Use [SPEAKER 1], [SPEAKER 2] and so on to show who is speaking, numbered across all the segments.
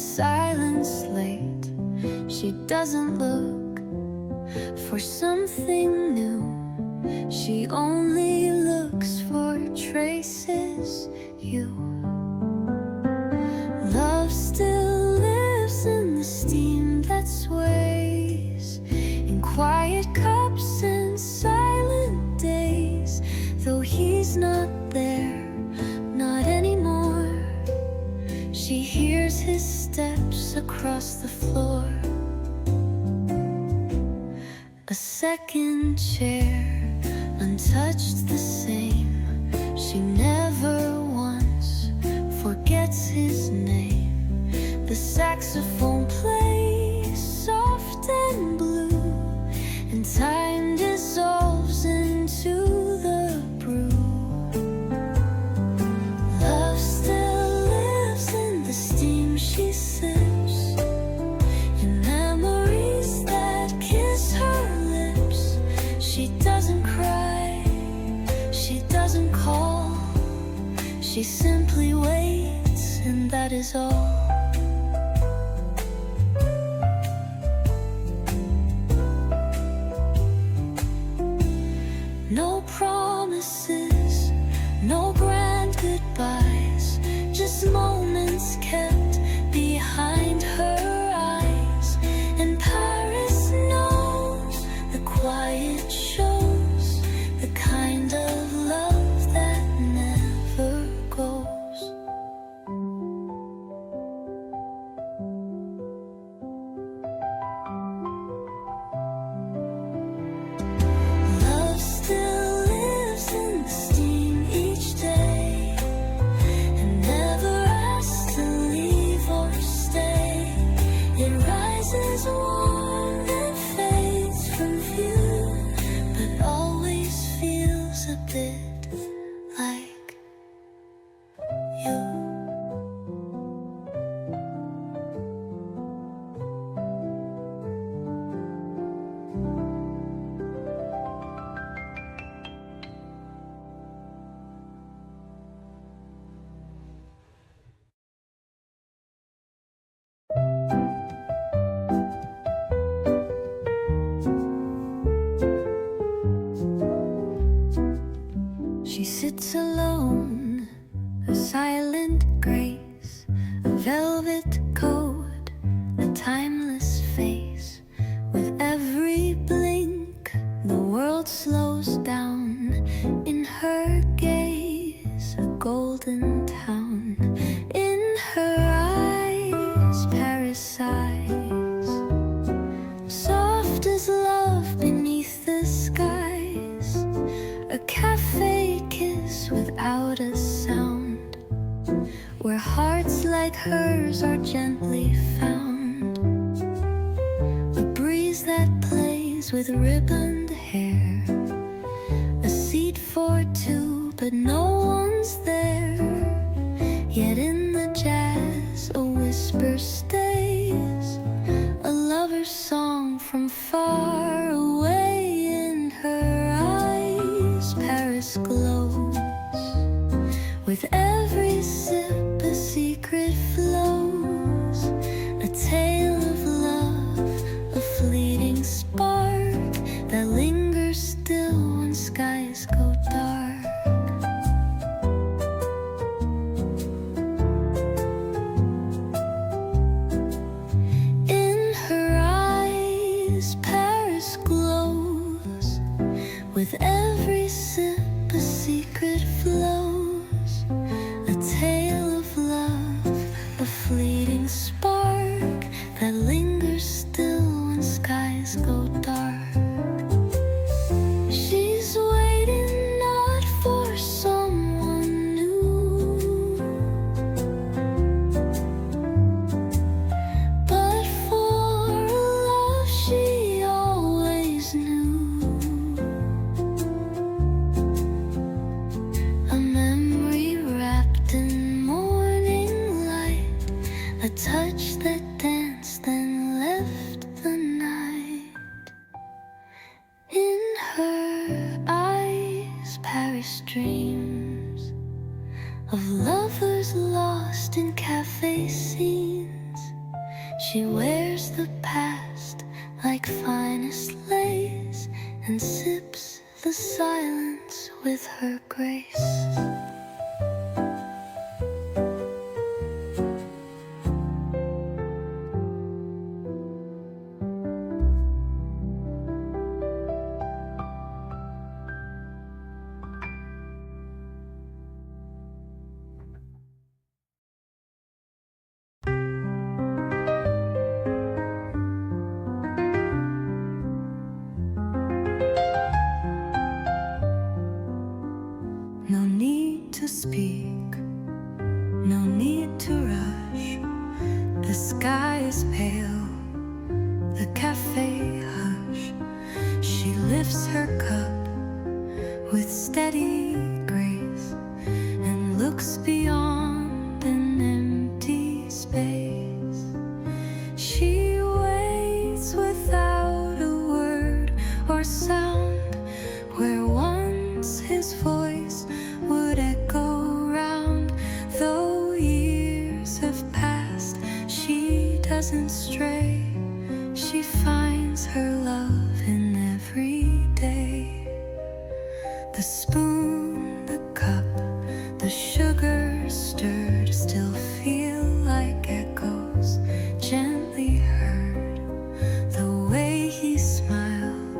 [SPEAKER 1] silence late. She doesn't look for something new. She only looks for traces you. Love still lives in the steam that sways, in quiet cups and silent days. Though he's not there, not anymore, she hears his steps across the floor. A second chair, untouched the same. She never once forgets his name. The saxophone plays soft and blue, and time dissolves into the brew. Love still lives in the steam she sips, in memories that kiss her lips. She doesn't cry, she doesn't call, she simply waits, and that is all. No promises, no grand goodbyes, just moments kept behind her eyes. And Paris knows the quiet shows, the kind of love that never goes. Love still lives in the steam each day, and never asks to leave or stay. It rises warm and fades from view, but always feels a bit like you. She sits alone, a silent grace, a velvet coat, a timeless face. With every blink, the world slows down. In her gaze, a golden town. In her eyes, Paris sighs, soft as love beneath the skies. A cafe kiss without a sound, where hearts like hers are gently found. A breeze that plays with ribboned hair, a seat for two, but no one's there. Yet in the jazz a whisper stays, a lover's song from far away. In her eyes, Paris glows. With every sip, a secret flows, a tale of love, a fleeting spark that lingers still when skies go dark. In her eyes, Paris glows. With every sip, a secret flows, a tale of love, a fleeting spark that lingers still when skies go dark. She's waiting not for someone new, but for a love she always knew. A memory wrapped in morning light, a touch that danced and left the night. In her eyes, Paris dreams of lovers lost in cafe scenes, She wears the past like finest lace and sips the silence with her grace. No need to speak, no need to rush. The sky is pale, the cafe hush. She lifts her cup with steady grace and looks beyond an empty space. She waits without a word or sound where once his voice would echo round. Though years have passed, she doesn't stray. She finds her love in every day. The spoon, the cup, the sugar stirred still feel like echoes gently heard. The way he smiled,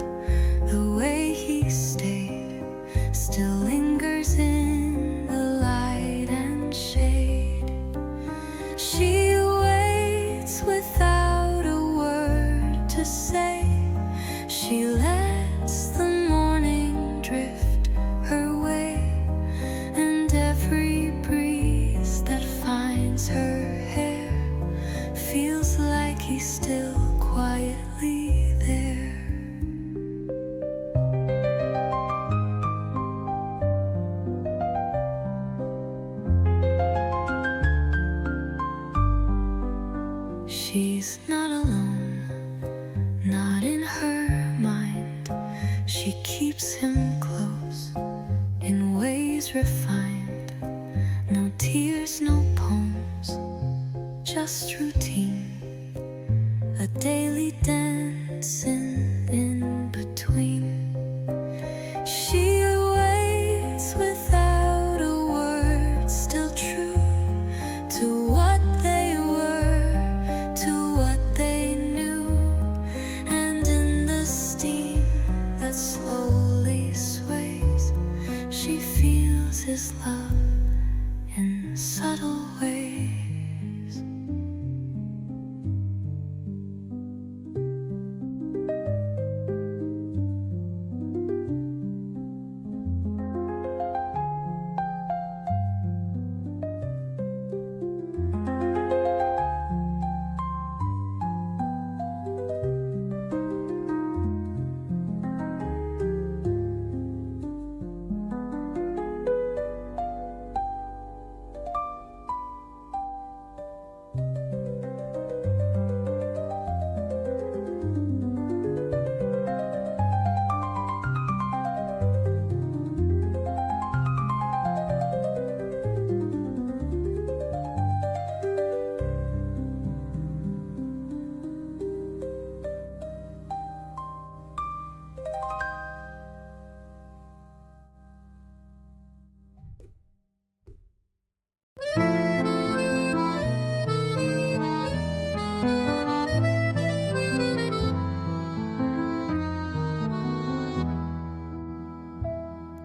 [SPEAKER 1] the way he stayed, still lingers in the light and shade. She waits without a word to say. She lets the morning drift her way, and every breeze that finds her hair feels like he's still quietly there. She's not alone, not in her mind. She keeps him close in ways refined. No tears, no poems, just routine. A daily dance in between. She waits without a word, still true to what they were, to what they knew. And in the steam that slowly sways, she feels his love in subtle ways.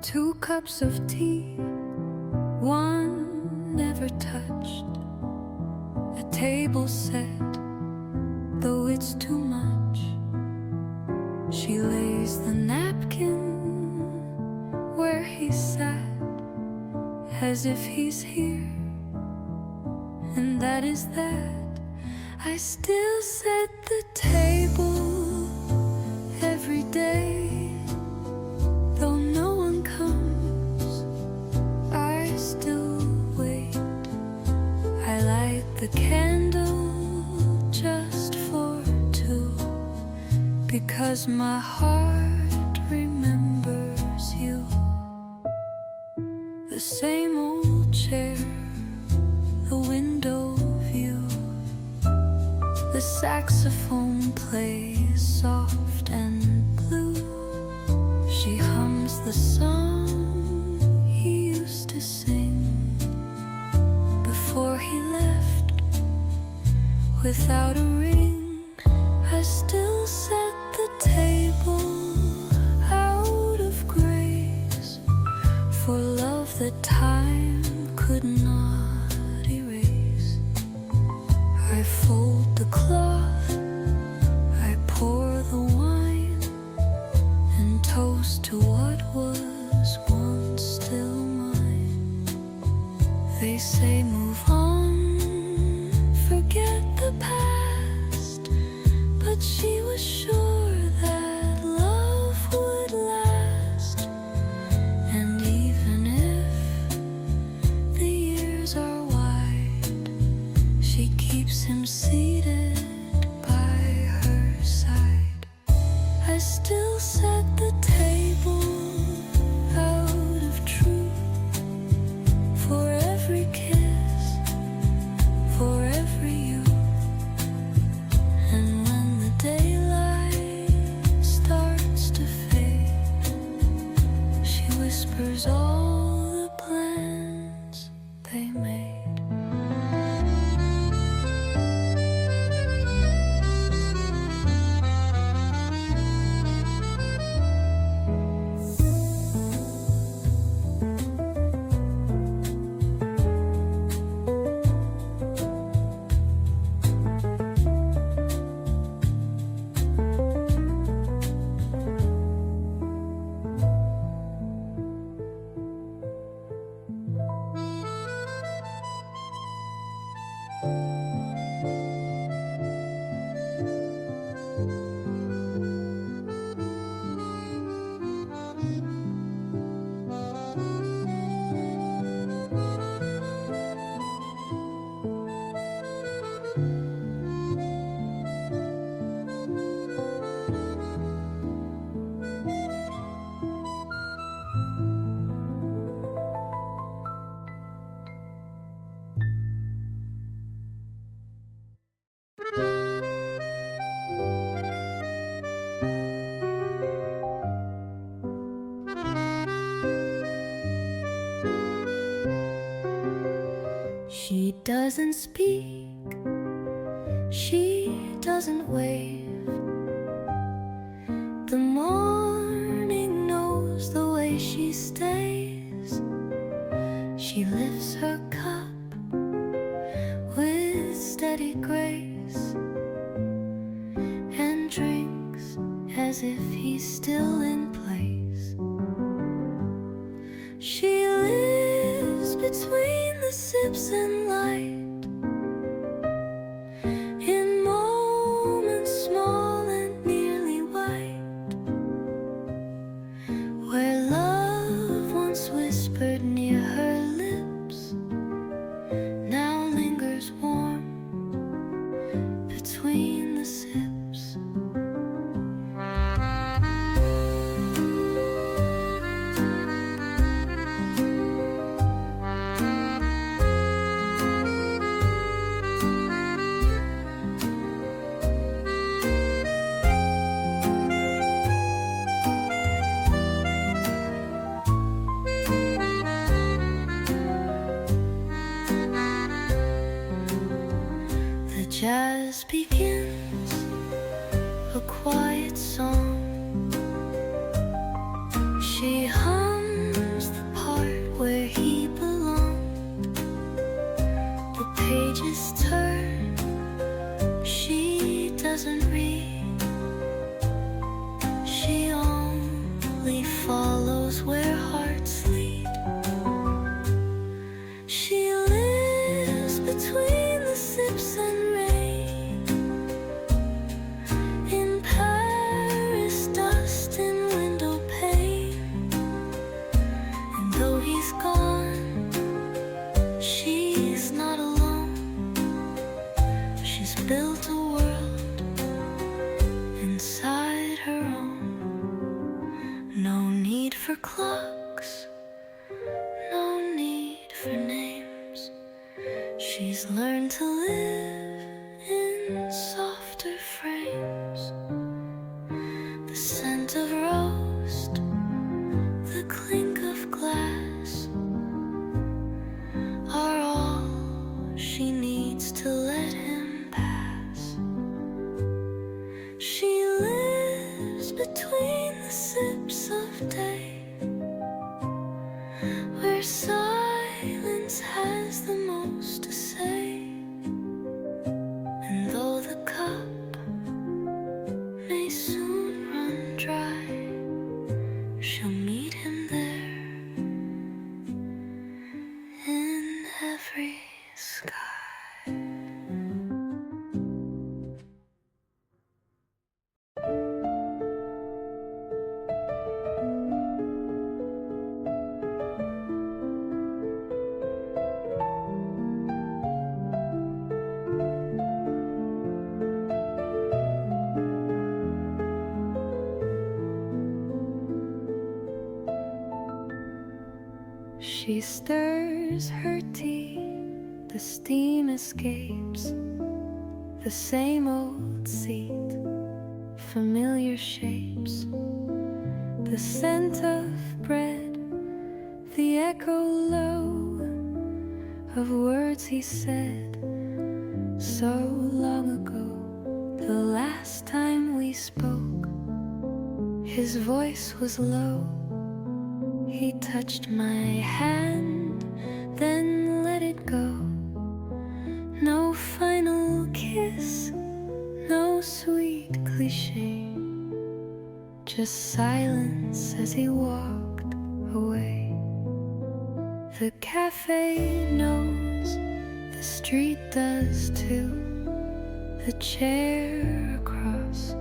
[SPEAKER 1] Two cups of tea, one never touched. A table set, though it's too much. She lays the napkin where he sat, as if he's here, and that is that. I still set the table every day, though no one comes, I still wait. I light the candle just for two, because my heart remembers you. The same old chair, the window view, the saxophone plays soft and blue. She hums the song he used to sing before he left without a ring. I still set the table out of grace for love that time could not erase. I fold the cloth, I pour the wine, and toast to what was once still mine. They say move on, forget the past, but she was sure that love would last. And even if the years are wide, she keeps him seated by her side. I still set the table out of truth for every kiss, for every you. And when the daylight starts to fade, she whispers all the plans they made. She doesn't speak, she doesn't wave. The morning knows the way she stays. She lifts her cup with steady grace and drinks as if he's still in place. She lives between the sips and light, in moments small and nearly white, where love once whispered near her lips now lingers warm between the sips. Jazz begins, a quiet song. She hums the part where he belonged. The pages turn, she doesn't read. She only follows where hearts lead. She lives between the sips and built a world inside her own. No need for clocks, no need for names. She's learned to live in softer frames. The scent of roast, the clink of glass are all she needs to let him pass. She lives between the sips of day, where silence has the most to say. And though the cup may soon run dry, she'll meet him there in every sky. She stirs her tea, the steam escapes, the same old seat, familiar shapes, the scent of bread, the echo low of words he said so long ago. The last time we spoke, his voice was low. He touched my hand, then let it go. No final kiss, no sweet cliché, just silence as he walked away. The cafe knows, the street does too. The chair across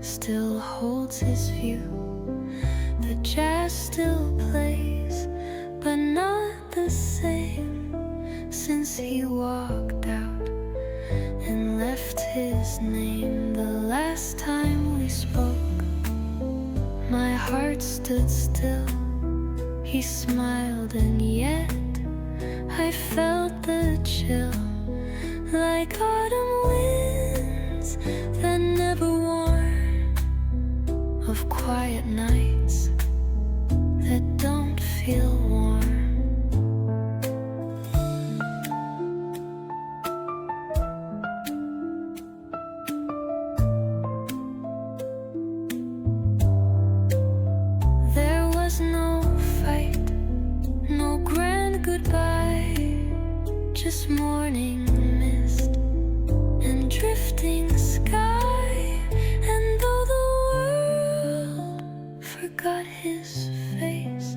[SPEAKER 1] still holds his view. The jazz still plays, but not the same, since he walked out and left his name. The last time we spoke, my heart stood still. He smiled and yet I felt the chill, like autumn winds that never warn, of quiet nights that don't feel warm. There was no fight, no grand goodbye, just morning mist and drifting sky. And though the world forgot his face,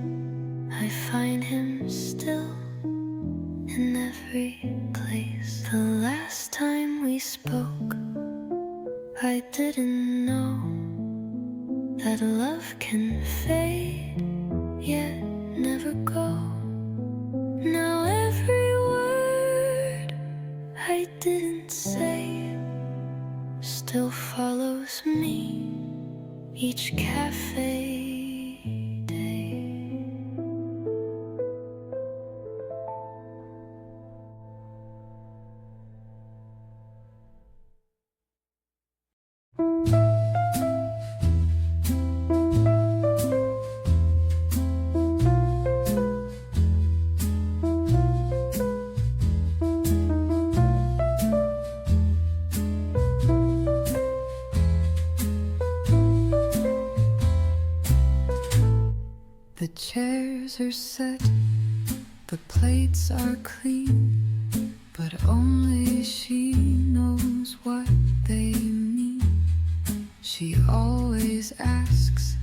[SPEAKER 1] I find him still in every place. The last time we spoke, I didn't know that love can fade, yet never go. Now every word I didn't say still follows me each cafe day. The chairs are set, the plates are clean, but only she knows what they mean. She always asks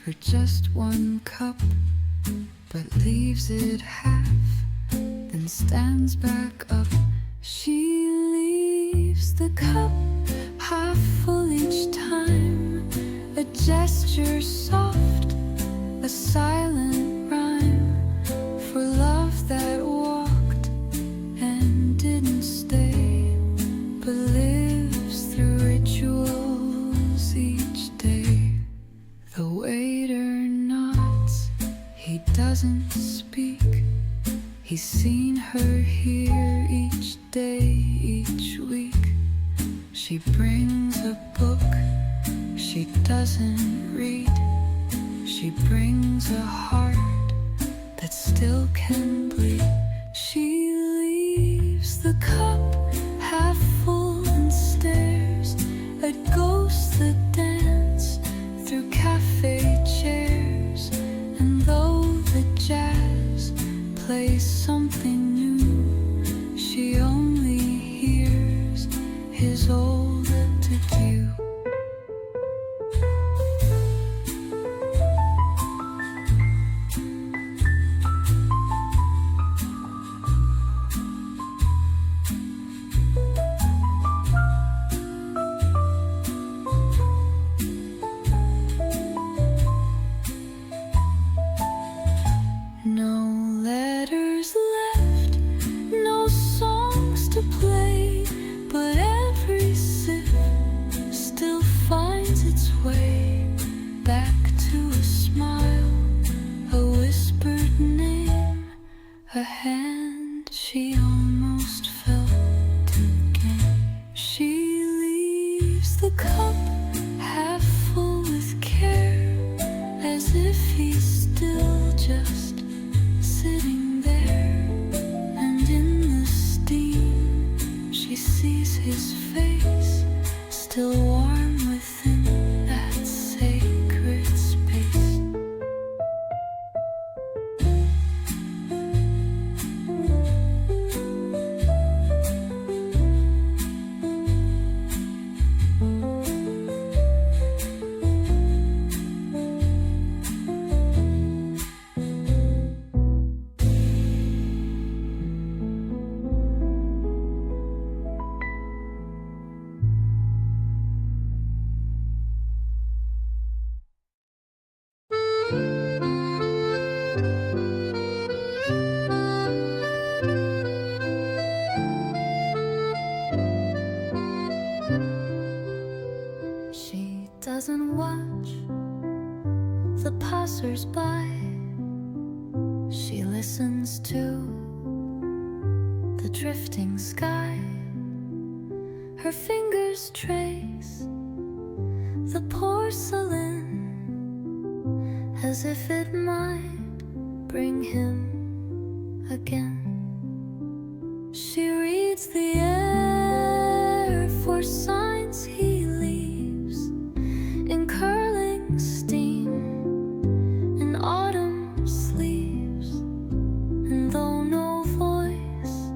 [SPEAKER 1] for just one cup, but leaves it half, then stands back up. She leaves the cup half full each time, a gesture soft, a silent rhyme for love that walked and didn't stay, but lives through rituals each day. The waiter nods, he doesn't speak. He's seen her here each day, each week. She brings a book she doesn't read. She brings a heart that still can bleed. She leaves the cup half full and stares at ghosts that dance through cafe chairs. And though the jazz plays something new, she only hears his old adieu. A hand she almost felt to gain. She leaves the cup half full with care, as if he's still just sitting there. And in the steam she sees his face, still warm within that sacred space. She doesn't watch the passers-by. She listens to the drifting sky. Her fingers trace the porcelain, as if it might bring him again. She reads the air for signs he leaves in curling steam, in autumn sleeves. And though no voice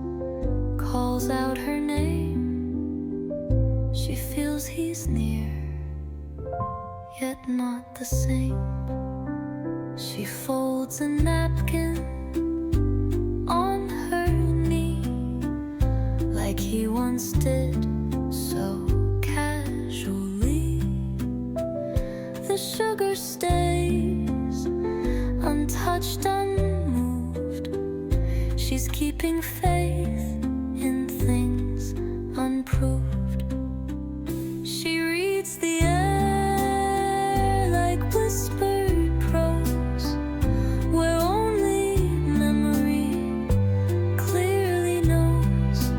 [SPEAKER 1] calls out her name, she feels he's near, yet not the same. She folds a napkin on her knee, like he once did, so casually. The sugar stays untouched, unmoved. She's keeping faith in things unproved. She reads the air like whispered prose, where only memory clearly knows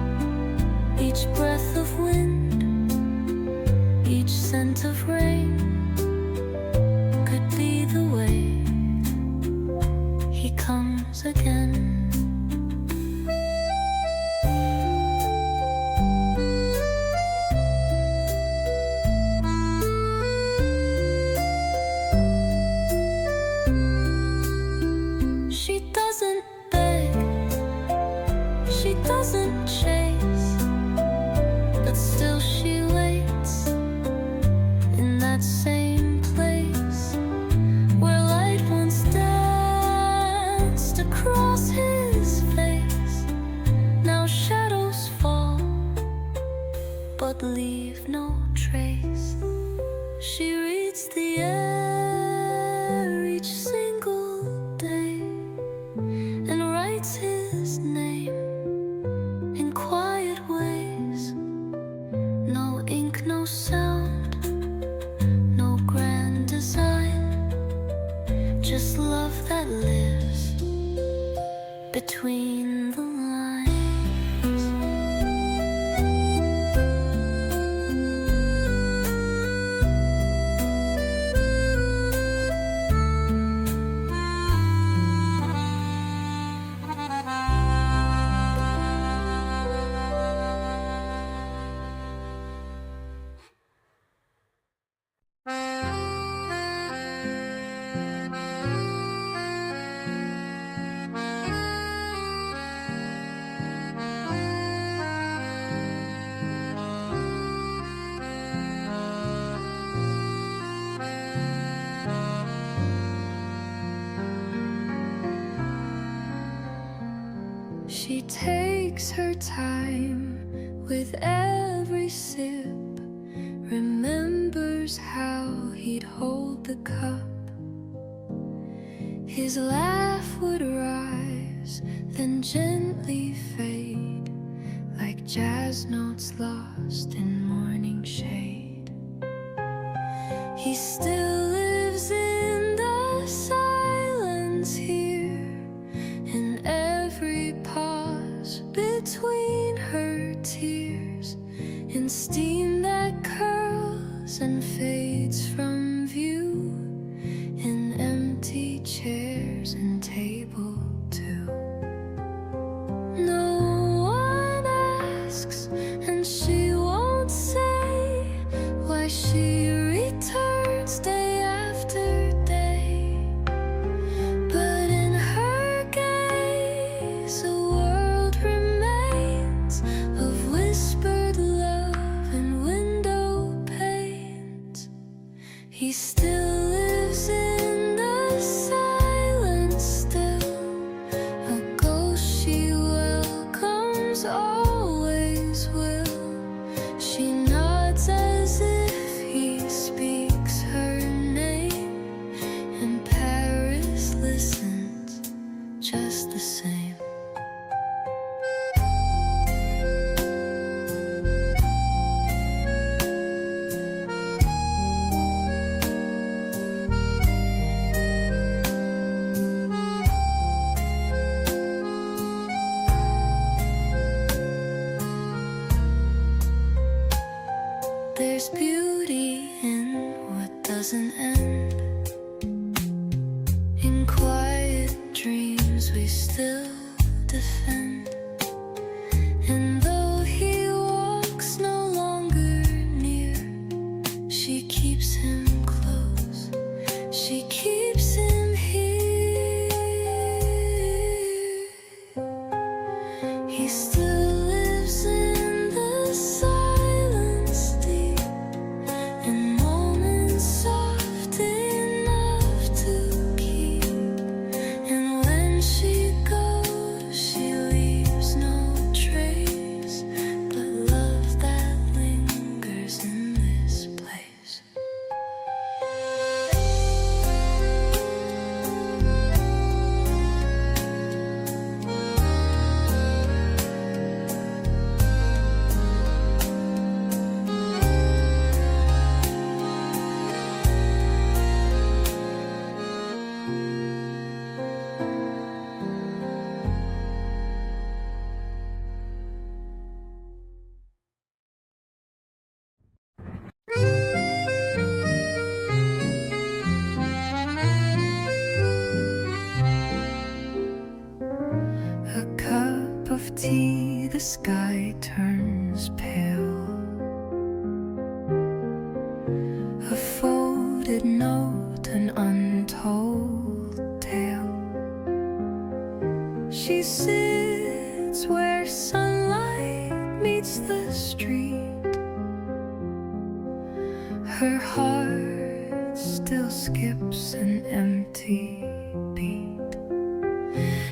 [SPEAKER 1] each breath of wind, each scent of rain could be the way he comes again. She doesn't beg, she doesn't chase, but still she waits in that same place where light once danced across his face. Now shadows fall, but leave no trace. She reads the air each single day and writes his name in quiet ways. No ink, no sound, no grand design, just love that lives between the lines. takes her time with every sip, remembers how he'd hold the cup. His laugh would rise, then gently fade, like jazz notes lost in morning shade. He still lives in the silence here, in every pause between her tears, in steam that curls and fades from view, in empty chairs and table too. No one asks, and she won't say why she returns day after day. But in her gaze a world remains of whispered love and window panes. He still lives in the silence still, a ghost she welcomes, always will. She nods as if he speaks her name, and Paris listens just the same. There's beauty in what doesn't end. In quiet dreams we still defend. And though he walks no longer near, she keeps him close, she keeps him here. He still lives in the silence deep, in moments soft enough to keep. And when she goes, she leaves no trace, but love that lingers in this place. A cup of tea, the sky turns pale. A folded note, an untold tale. She sits where sunlight meets the street. Her heart still skips an empty beat.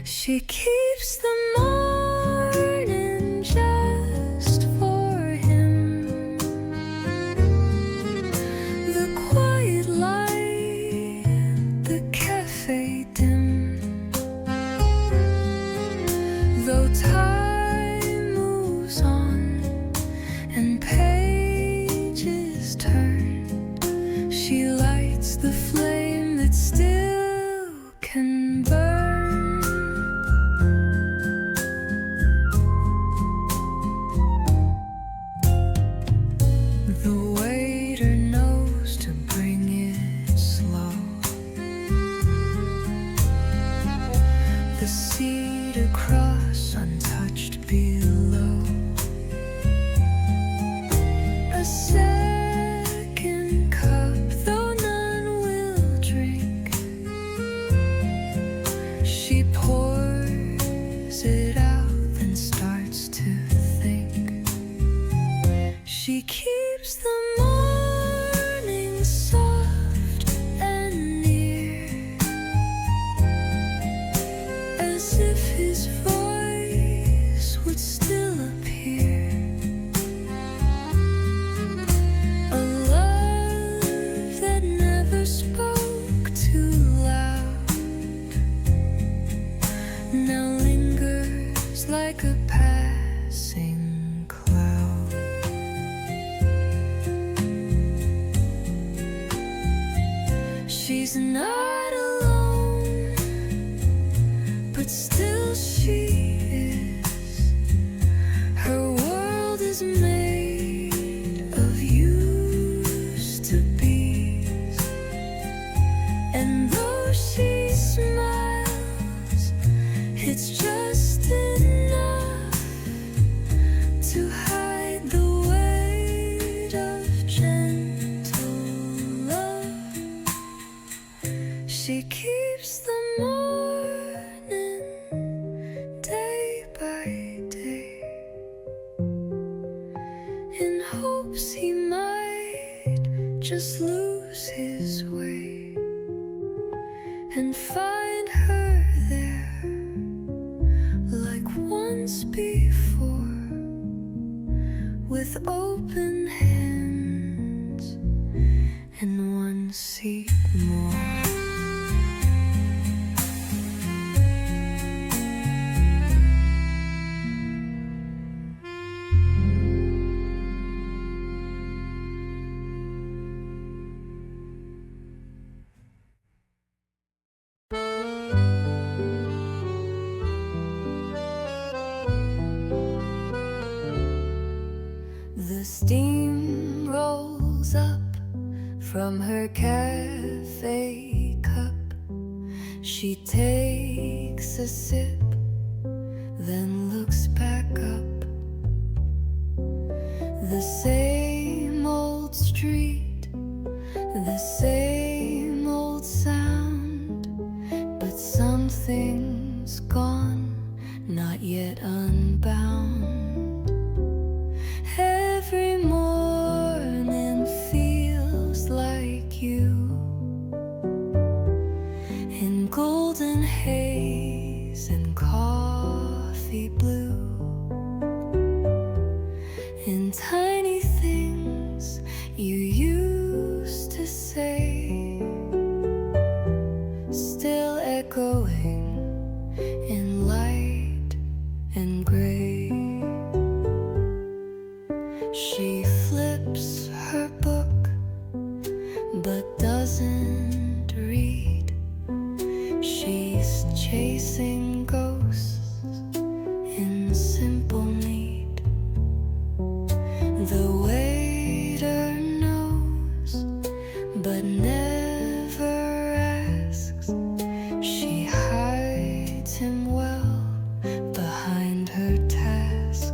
[SPEAKER 1] She keeps the morning just for him. The quiet light, the cafe dim. Though time moves on and pages turn, she lights the flame that still can burn. The waiter knows to bring it slow. The seat across untouched below. A second cup, though none will drink. She pours it out, then starts to think. She keeps the morning soft and near, as if his voice She's not alone, but still she is. Her world is made of used to be's, and though she smiles, it's just enough to hide the weight of gentle love. She keeps the morning day by day, in hopes he might just lose his way and find her there like once before, with open hands and one seat more. The steam rolls up from her cafe cup. She takes a sip, then looks back up. The same old street, the same old sound, but something's gone, not yet unbound. Every morning feels like you, in golden haze and coffee blue, in tiny things you used to say, still echoing in light and gray. She flips her book, but doesn't read. She's chasing ghosts in simple need. The waiter knows, but never asks. She hides him well behind her task.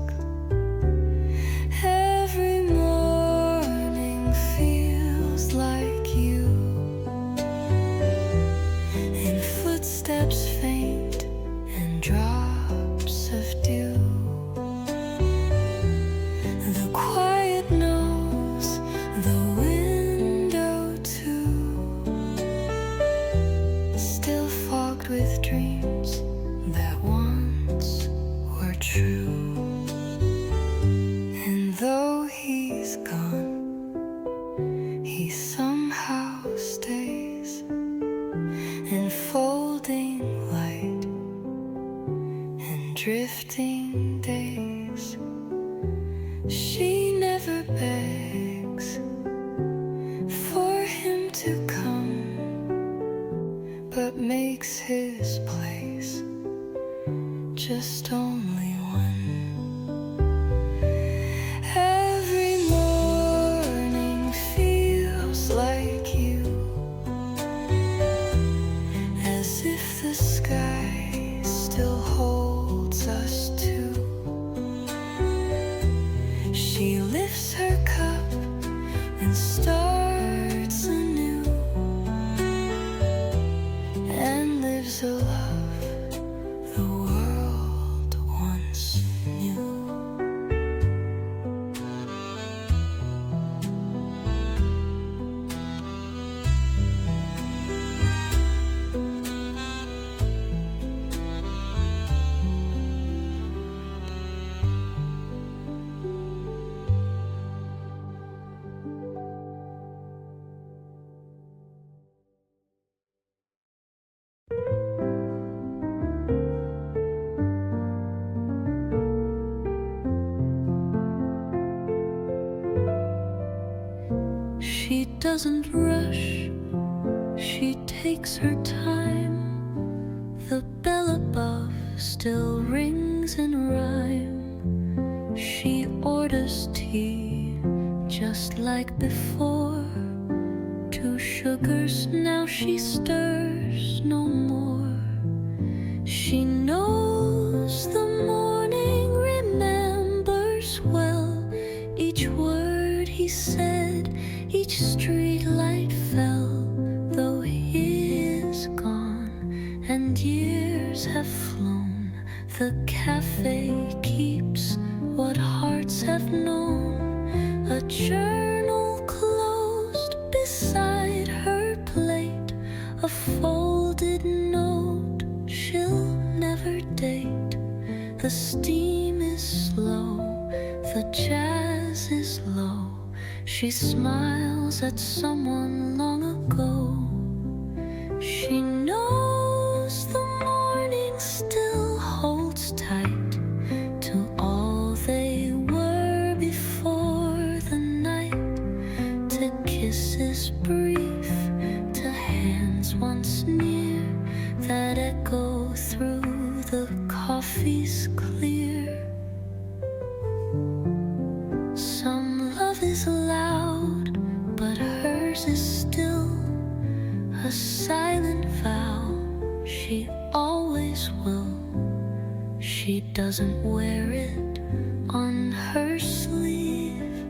[SPEAKER 1] Every morning feels like you, in footsteps faint and drops of dew. The quiet knows, the window too, still fogged with dreams that once were true. And though he's gone, he somehow stays, enfolding light and drifting days. She never begs for him to come, but makes his place just only one. Every morning feels like you, as if the sky still holds us two. She lifts her cup and starts anew, and lives a love the world once knew. She doesn't rush, she takes takes her time. The bell above still rings in rhyme. She orders tea just like before. 2 sugars, now she stirs no more. She knows the morning remembers well each word he said, each street light fell. Though he is gone and years have flown, the cafe keeps what hearts have known. A journal closed beside her plate, a folded note she'll never date. The steam is slow, the jazz is low. She smiles at someone long ago. She knows the morning still holds tight to all they were before the night. To kisses brief, to hands once near that echo through the coffee's clear. Some love is loud, but hers is still a silent vow. She always will. She doesn't wear it on her sleeve,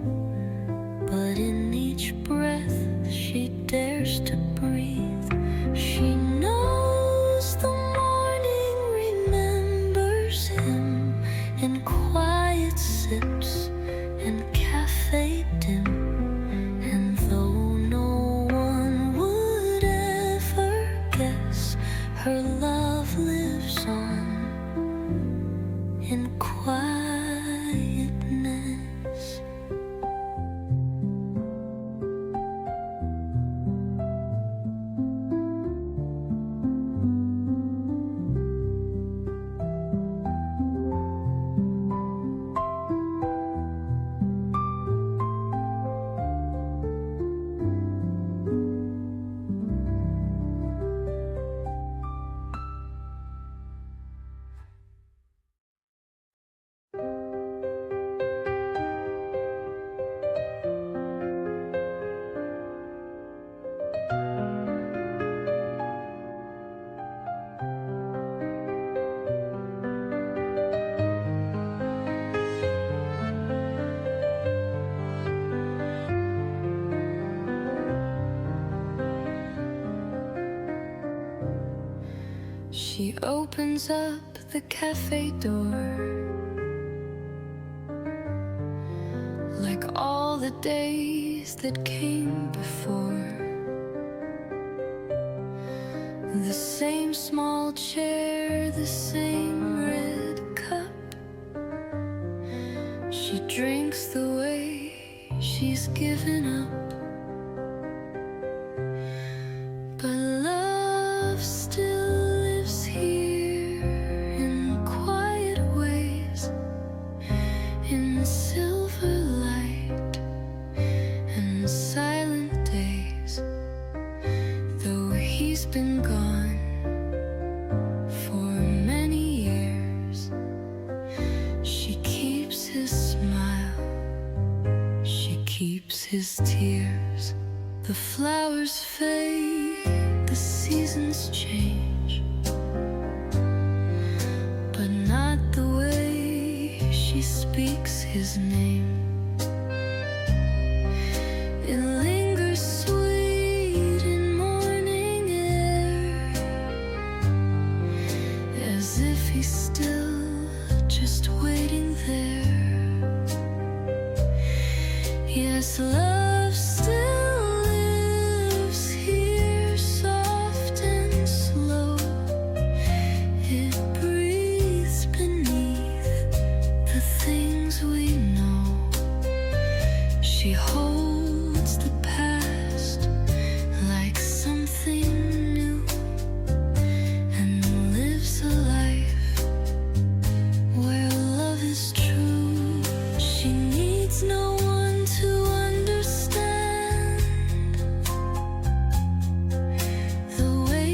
[SPEAKER 1] but in each breath she dares to breathe. She knows the morning remembers him in quiet sips and cafe dim. And though no one would ever guess, her love lives on in quietness. She opens up the cafe door, like all the days that came before. The same small chair, the same red cup. She drinks the way she's given up. But love still lives here in quiet ways, in silver light and silent days. Though he's been gone for many years, she keeps his smile, she keeps his tears. The flowers fade, the seasons change, but not the way she speaks his name. It lingers sweet in morning air, as if he's still just waiting there. Yes, love still lives here, soft and slow. It breathes beneath the things we know. She holds the past like something new, and lives a life where love is true. She needs no one to understand the way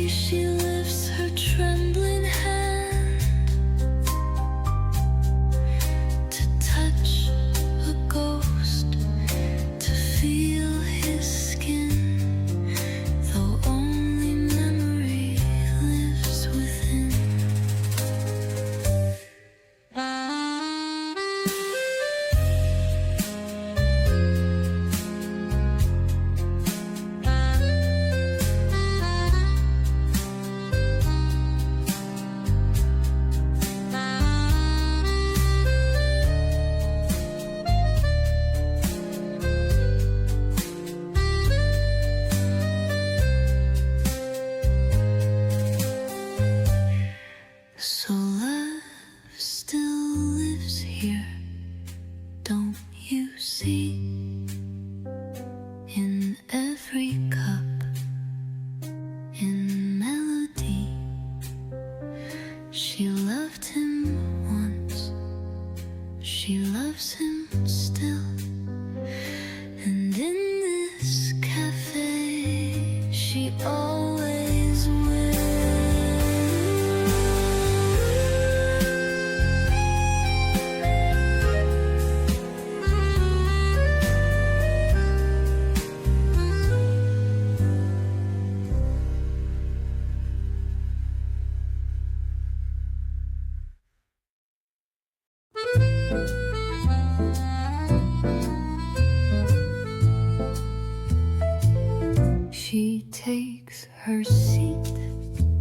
[SPEAKER 1] She takes her seat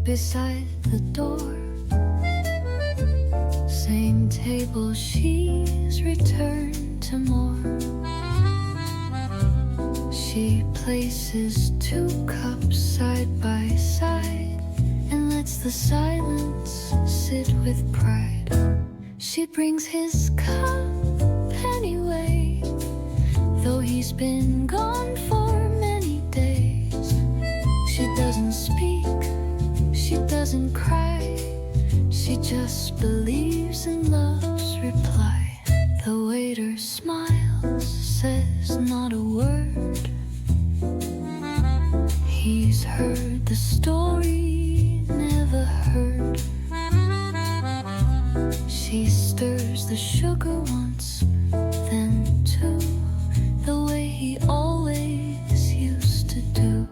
[SPEAKER 1] beside the door. Same table, she's returned to more. She places 2 cups side by side and lets the silence sit with pride. She brings his cup anyway, though he's been gone for many days. She doesn't speak, she doesn't cry, she just believes in love's reply. The waiter smiles, says not a word. He's heard the story, never heard. She stirs the sugar once, then 2, the way he always used to do.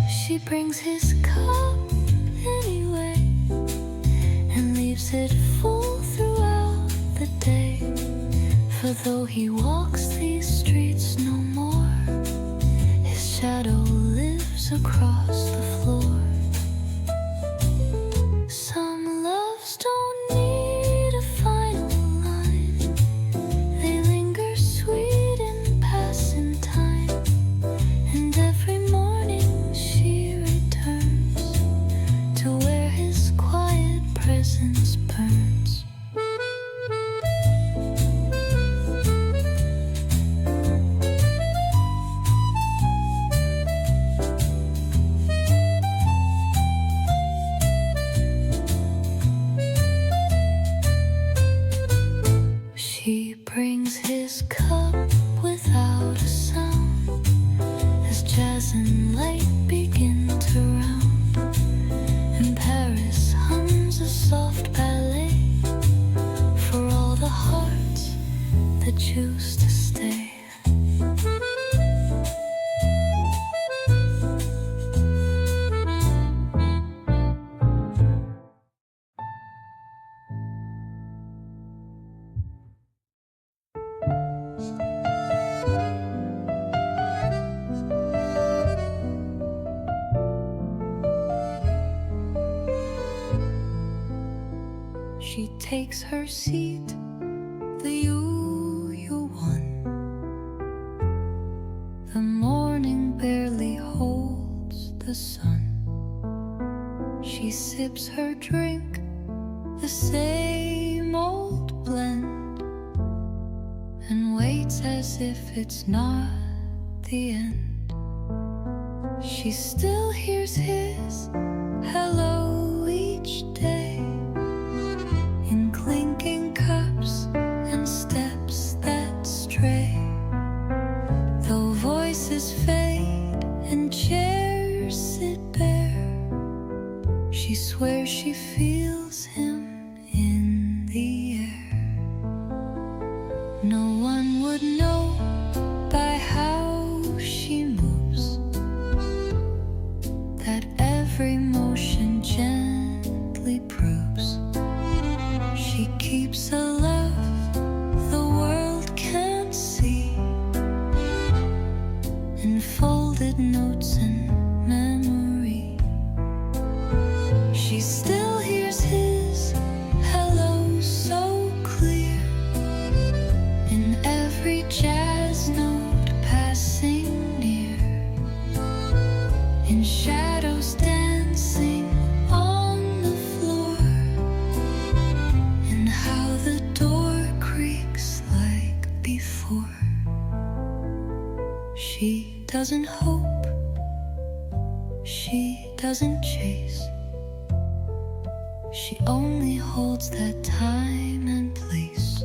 [SPEAKER 1] She brings his cup anyway and leaves it full throughout the day. For though he walks these streets no more, his shadow lives across the floor. Some loves don't need a final line, they linger sweet in passing time. And every morning she returns to where his quiet presence burns. She brings his cup without a sound as jazz and light begin to round, and Paris hums a soft ballet for all the hearts that choose to stay. She takes her seat, the usual one. The morning barely holds the sun. She sips her drink, the same old blend, and waits as if it's not the end. She still hears his hello each day, in clinking cups and steps that stray. Though voices fade and chairs sit bare, she swears she feels him in the air. No one would know by how she moves that every motion gently proves she keeps a love the world can't see, in folded notes and memory. She still hears his hello so clear, in every jazz note passing near, in shadows dancing on the floor, and how the door creaks like before. She doesn't hope, she doesn't chase, she only holds that time and place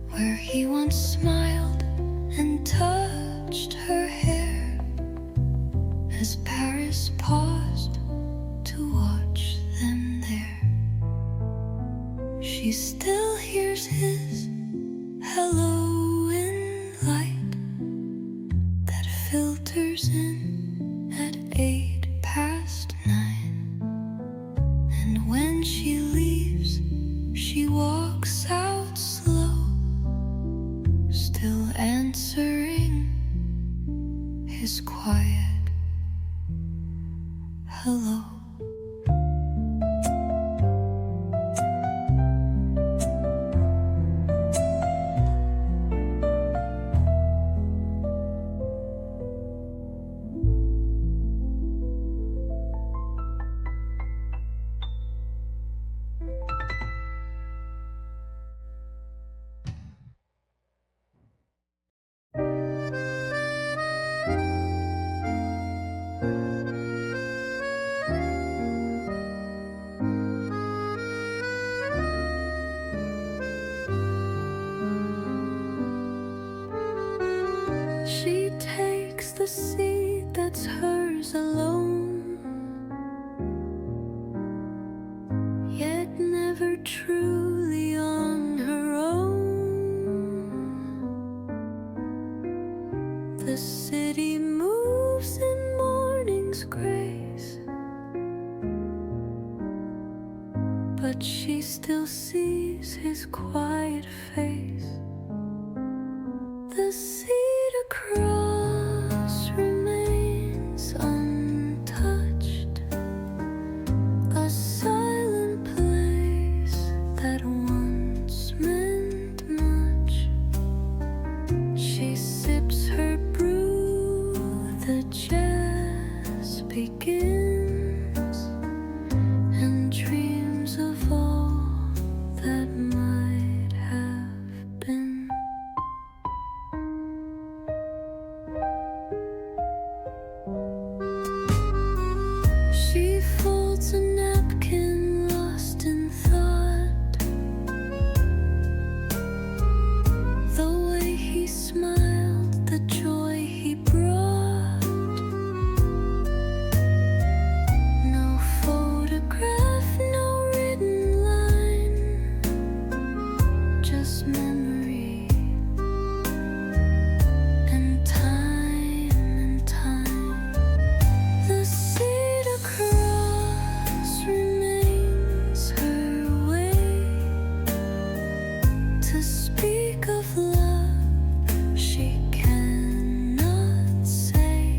[SPEAKER 1] where he once smiled and touched her hair, as Paris paused to watch them there. She still hears his hello in light that filters in at 8 past 9. And when she leaves, never truly on her own. The city moves in morning's grace, but she still sees his quiet face. The cedar cross remains untouched, a silent place that once meant much. She sips her brew, the jazz begins, and dreams of all that might have been. She folds a napkin, lost in thought. The way he smiled, the joy he brought. No photograph, no written line, just memory and time and time. The cedar cross remains her way to speak of love she cannot say.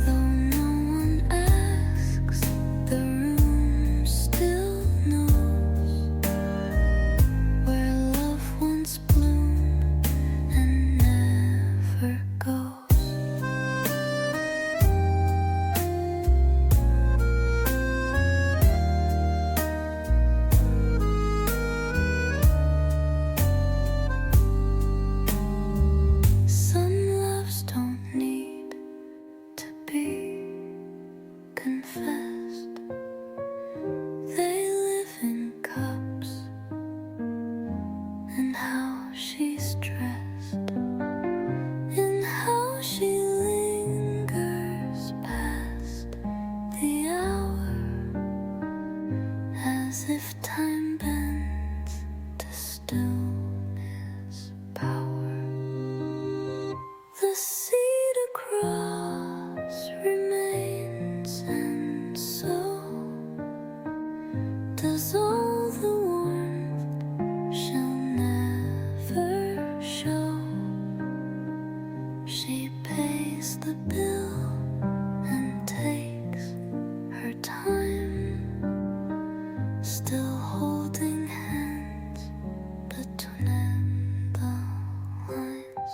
[SPEAKER 1] Though no one asks, the room still knows where love once bloomed and never goes. Some loves don't need to be confessed. They live in cups and how she's dressed, in how she lingers past the hour, as if time bends to stillness power. The cedar cross remains, and so does all the warmth she'll never show. She pays the bill and takes her time, still holding hands between the lines.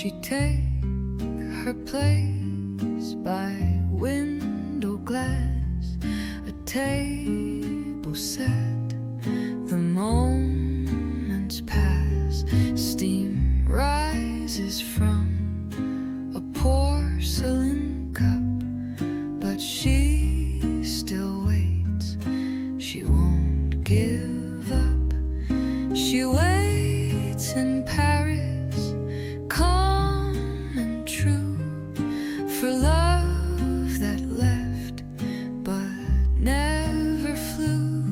[SPEAKER 1] She'd take her place by window glass, a table set, the moments pass, steam rises from a porcelain cup, but she still waits, she won't give up. She waits in Paris, calm and true, for love that left but never flew.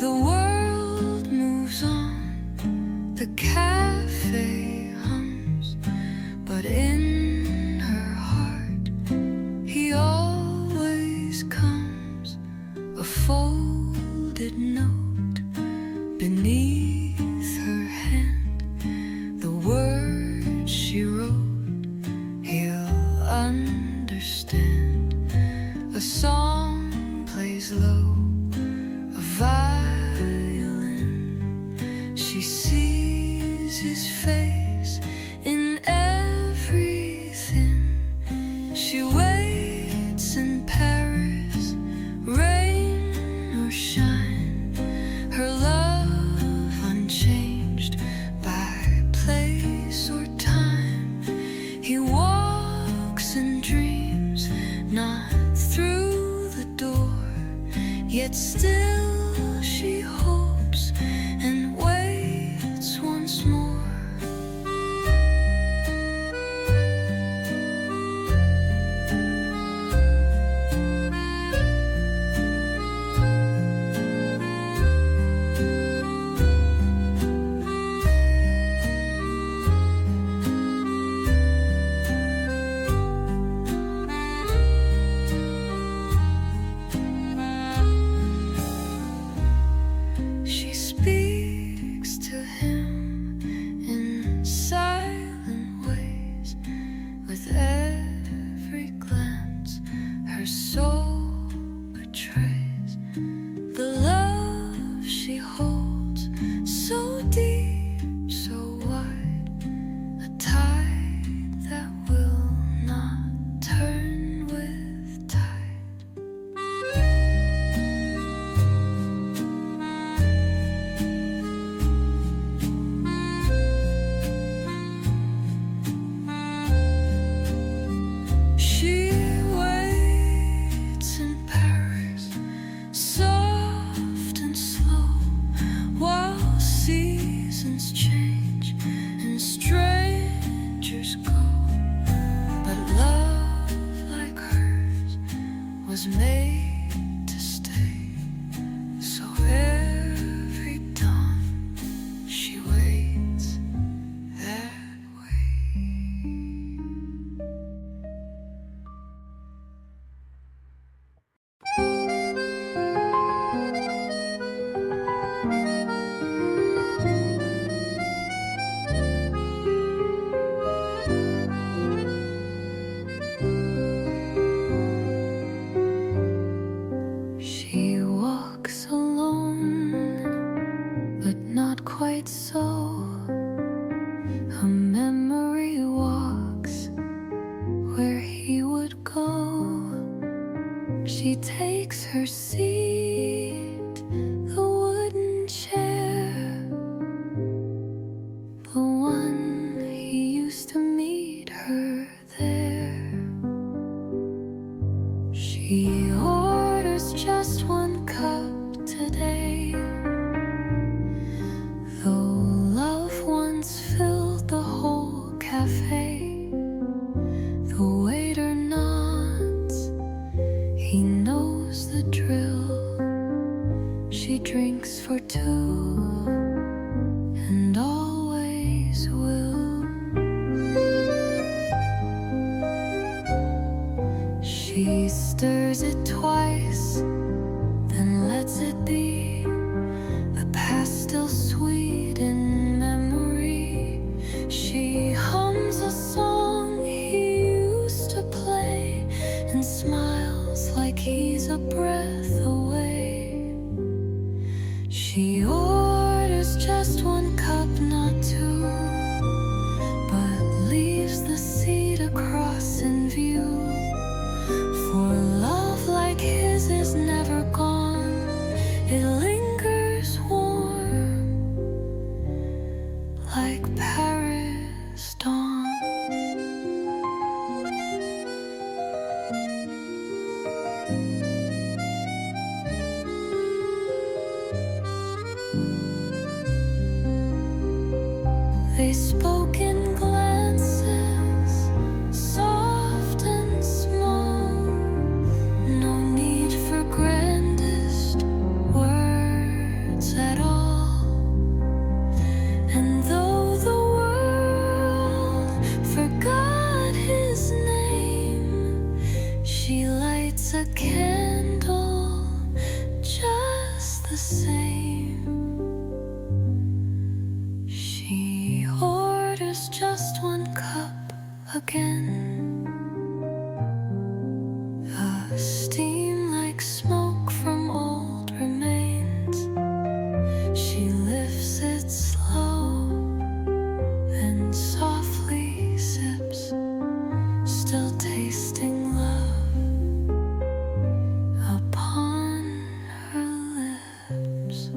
[SPEAKER 1] The world moves on, the cafe hums, but in her heart he always comes. A folded note beneath her hand, the words she wrote he'll understand. A song plays low, a violin, she sees his face in everything. She waits in Paris, rain or shine, her love unchanged by place or time. He walks in dreams, not through the door, yet still she hopes and waits once more. She speaks to him in silent ways, with every glance her soul betrays. The love she holds, so deep, so wide, a tide that will not turn with tide. She waits in Paris, soft and slow, while seasons change and strangers go. But love like hers was made to stay, so every dawn she waits that way. She walks alone, but not quite so. A memory walks where he would go. She takes her seat, the wooden chair, the one he used to meet her there. She orders just one cup today, though love once filled the whole cafe. The waiter nods, he knows the drill. She drinks for two and always will. She stirs it twice, then lets it be. The past still sweet in memory. She hums a song he used to play and smiles like he's a breath away. She orders just one cup, not two, but leaves cross in view. For love like his is never gone, it lingers warm like Paris dawn. They spoke in glances, soft and small. No need for grandest words at all. And though the world forgot his name, she lights a candle just the same. She orders just one cup again, a steam like smoke from old remains. She lifts it slow and softly sips, still tasting love upon her lips.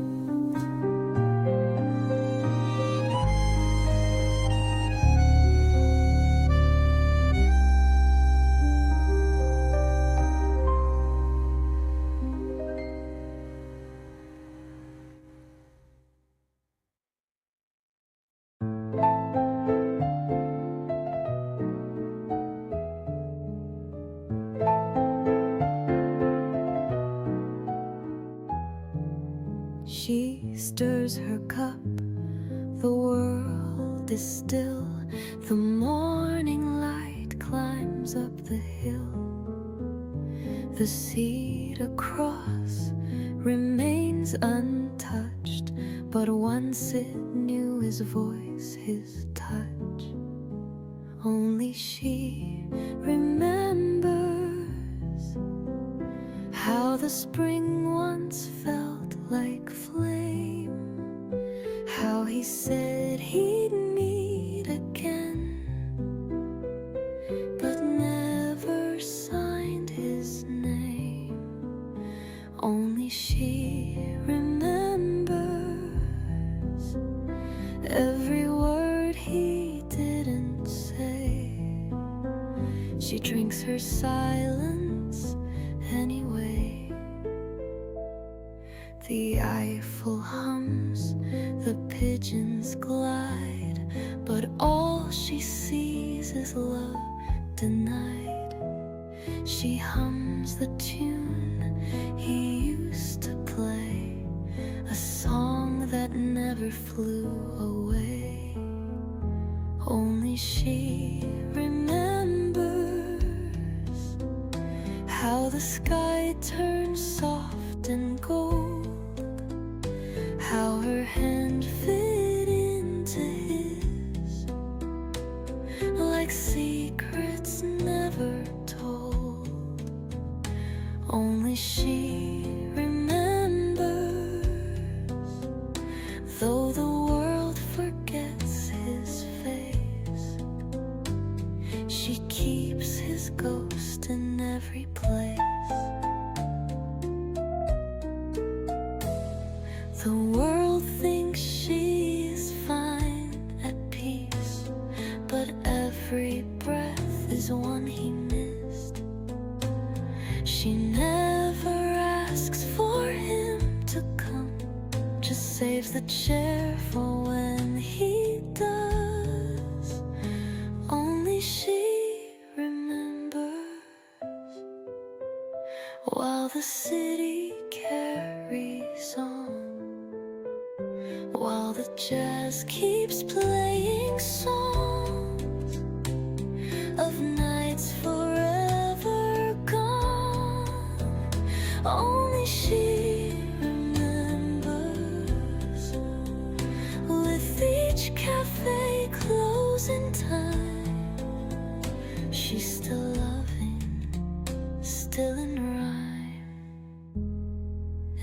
[SPEAKER 1] She stirs her cup, the world is still. The morning light climbs up the hill. The seat across remains untouched, but once it knew his voice, his touch. Only she remembers how the spring once felt like flame, how he said he'd meet again, but never signed his name. Only she remembers every word he didn't say. She drinks her silence anyway. The Eiffel hums, the pigeons glide, but all she sees is love denied. She hums the tune he used to play, a song that never flew away. Only she remembers how the sky turns soft and gold, how her hand fit into his, like secrets never told. Only she remembers, though the world forgets his face, she keeps his ghost in every place. The world thinks she is fine at peace, but every breath is one he missed. She never asks for him to come, just saves the chair for when he does. Only she remembers, while the city carries on, while the jazz keeps playing songs of nights forever gone. Only she remembers, with each cafe closing time, she's still loving, still in rhyme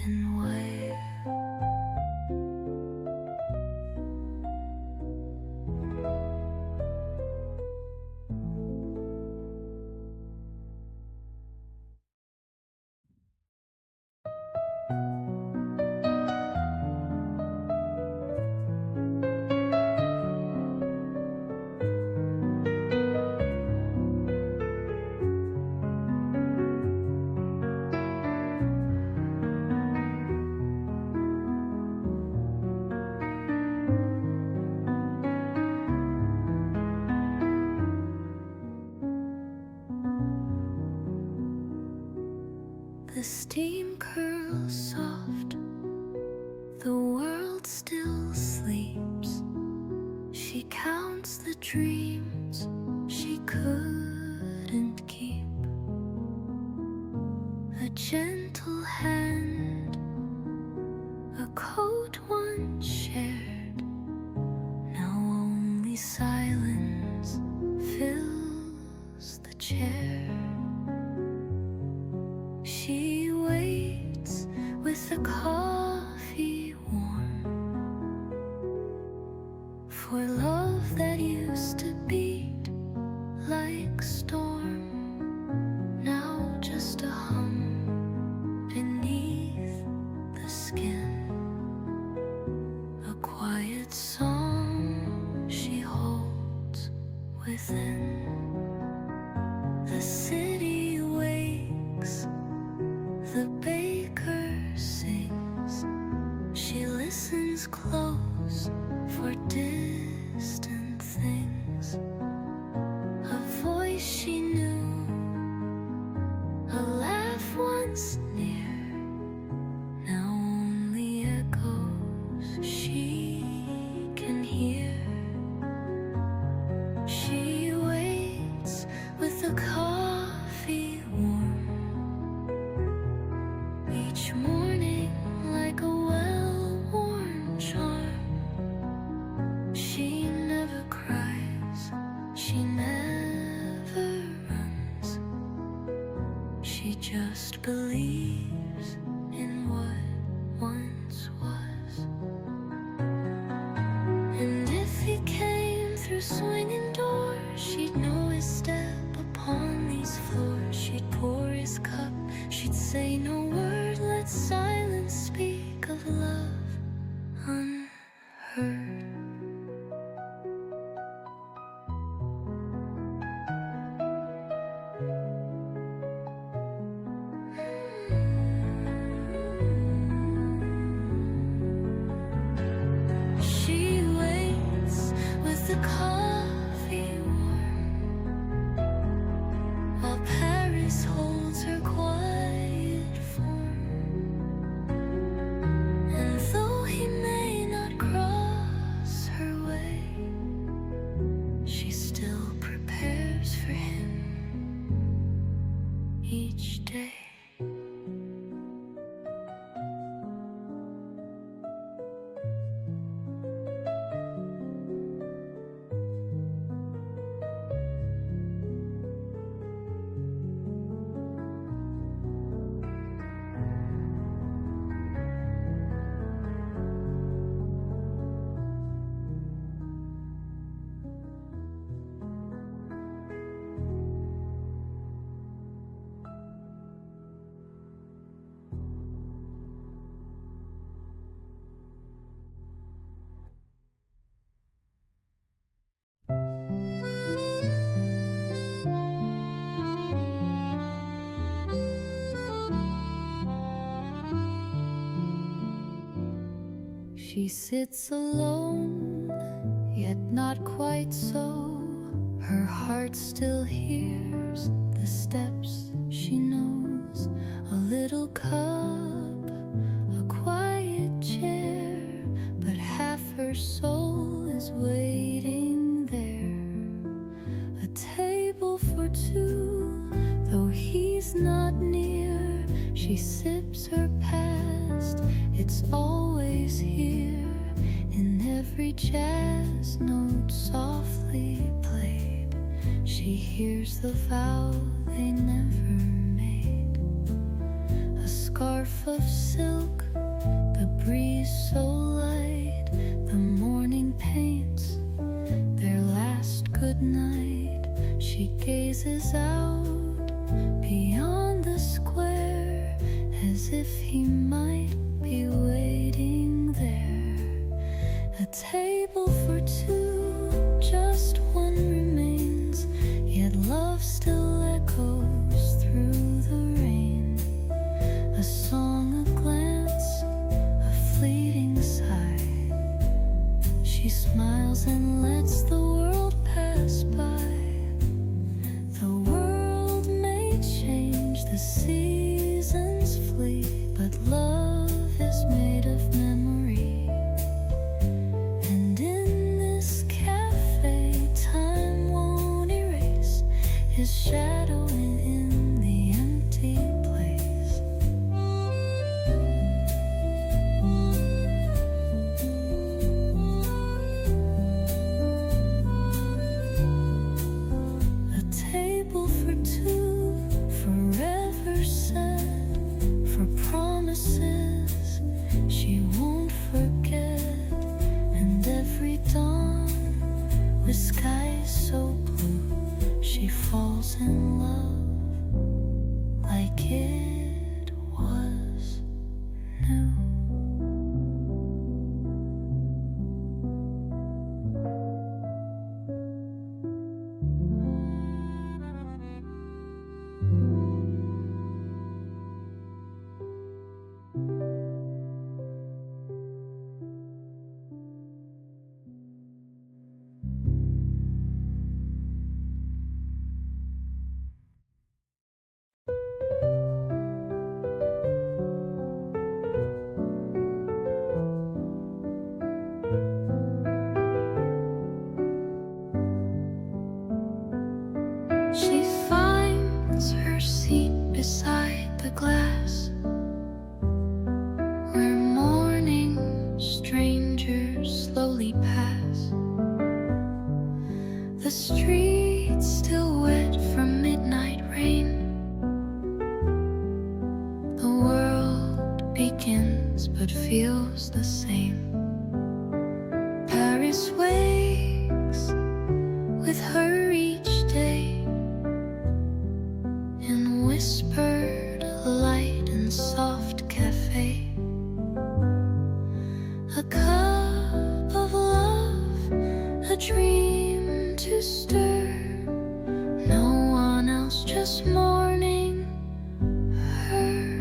[SPEAKER 1] and way. the steam curls soft, the world still sleeps. She counts the dreams she couldn't keep. A gentle hand, a coat once shared, now only silence fills the chair. She waits with the coffee warm for love that used to beat like storm, now just a hum beneath the skin. A quiet song she holds within. The city wakes, the baker sings. She listens close for distant things. A voice she knew, a laugh once near, now only echoes she can hear. She waits with the coffee warm, each morning like a well-worn charm. She never cries, she never runs. She just believes in what once was. And if he came through swinging doors, she'd know his step upon these floors. She'd pour his cup, she'd say no word, let silence speak of love unheard. She waits with the coffee warm, while Paris holds her quiet form. And though he may not cross her way, she still prepares for him each day. She sits alone, yet not quite so. Her heart still hears the steps she knows. A little cup, a quiet chair, but half her soul is waiting there. A table for two, though he's not near. She sips her past, it's always here. In every jazz note softly played, she hears the vow they never made. A scarf of silk, the breeze so light, the morning paints their last good night. She gazes out beyond the square, as if he might be waiting there. A table for two, just one remains, yet love still echoes through the rain. A song, a glance, a fleeting sigh. She smiles and lets the world pass by. The world may change, the seasons his shadow in the empty place. A table for two, forever set, for promises she won't forget. And every dawn, with skies so blue, she falls in love like it was new. She finds her seat beside the glass, where morning strangers slowly pass. The streets still wet from midnight rain. The world begins but feels the same. Paris wakes with her each day, in whispered light and soft café. A cup of love, a dream to stir. No one else, just mourning her.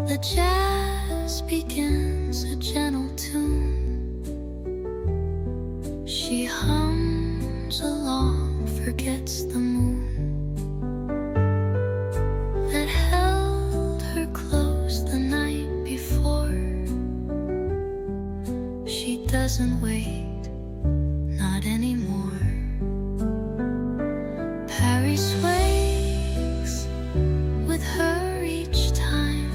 [SPEAKER 1] The jazz begins a gentle tune. She hums along, forgets the moon that held her close the night before. She doesn't wait, not anymore. Paris wakes with her each time,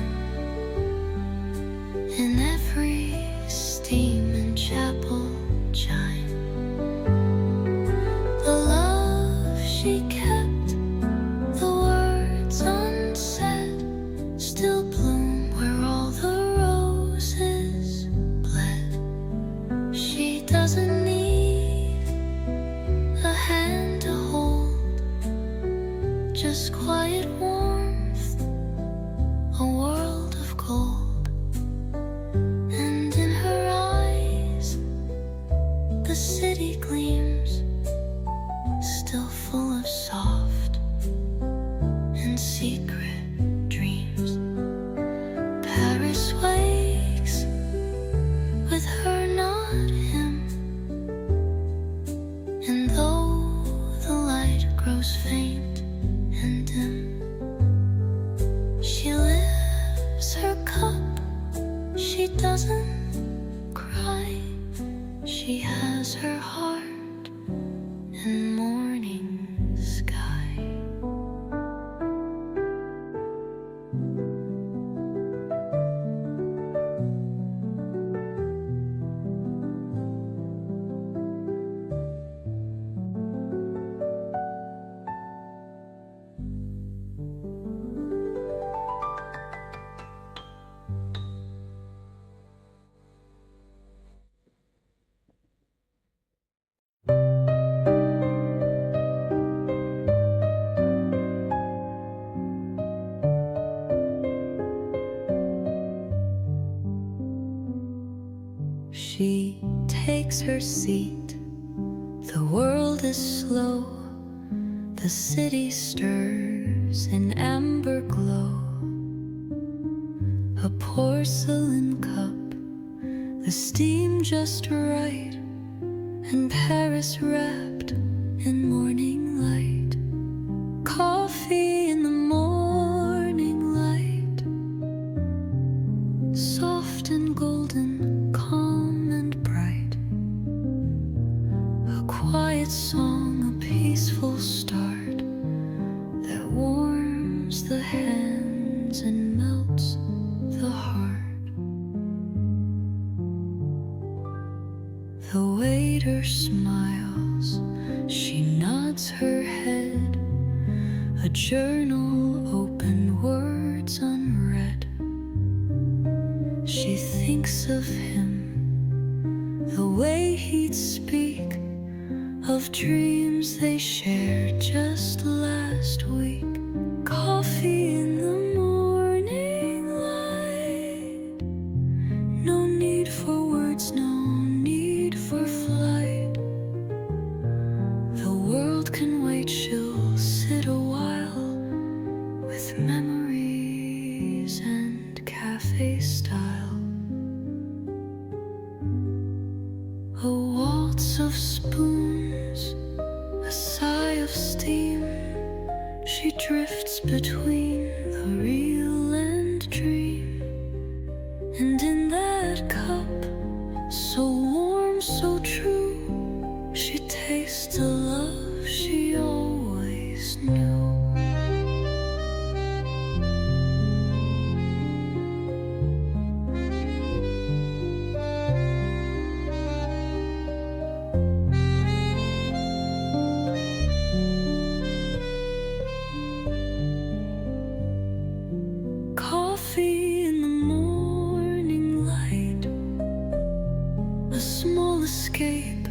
[SPEAKER 1] in every steam and chapel chime. The love she kept, the words unsaid, still bloom where all the roses bled. She doesn't need a hand to hold, just quiet warmth, a world of gold. And in her eyes, the city gleams, still full of soft and secret dreams. Paris wakes with her, not him. And though the light grows faint and dim, she lifts her cup, she doesn't cry. She has her heart and morning sky. She takes her seat. The world is slow. The city stirs in amber glow. A porcelain cup, the steam just right, and Paris wrapped in morning light. Coffee in the morning, a journal open, words unread. She thinks of him, the way he'd speak of dreams they shared just last week. Coffee in the morning light. No need for words, no need for flight. The world can wait, she'll sit a while with memories and cafe style. A waltz of spoons, a sigh of steam. She drifts between the real and dream. And in that cup, so warm, so true, she tastes a love she always knew. Coffee in the morning light, a small escape,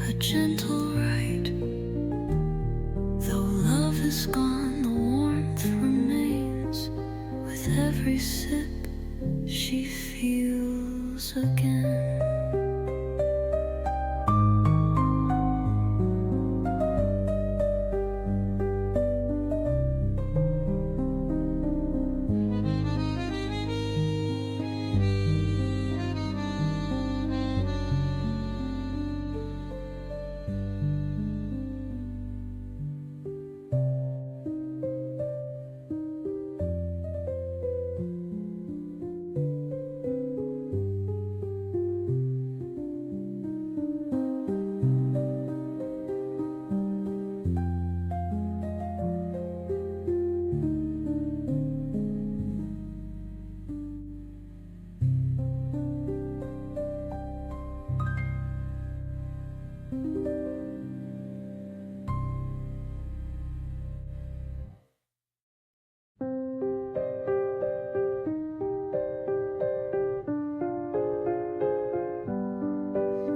[SPEAKER 1] a gentle ride. Though love is gone, the warmth remains. With every sip, she feels again.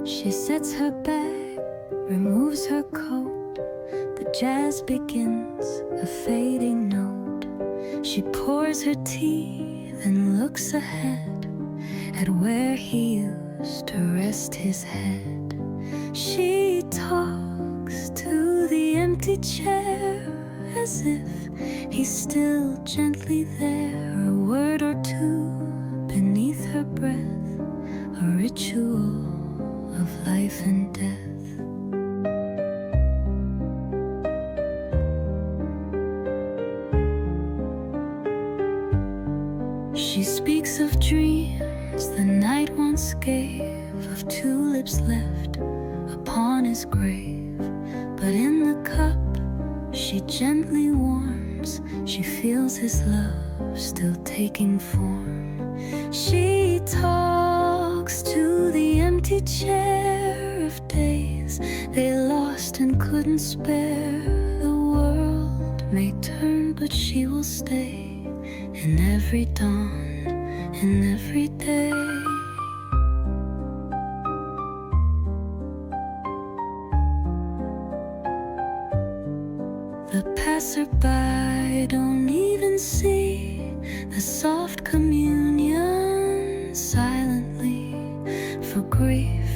[SPEAKER 1] She sets her bag, removes her coat. The jazz begins, a fading note. She pours her tea, then looks ahead at where he used to rest his head. She talks to the empty chair as if he's still gently there. A word or two beneath her breath, a ritual of life and death. She speaks of dreams the night once gave, of tulips left upon his grave. But in the cup she gently warms, she feels his love still taking form. She talks to the empty chair of days they lost and couldn't spare. The world may turn, but she will stay in every dawn, in every day. The passerby don't even see the soft communion silently for grief,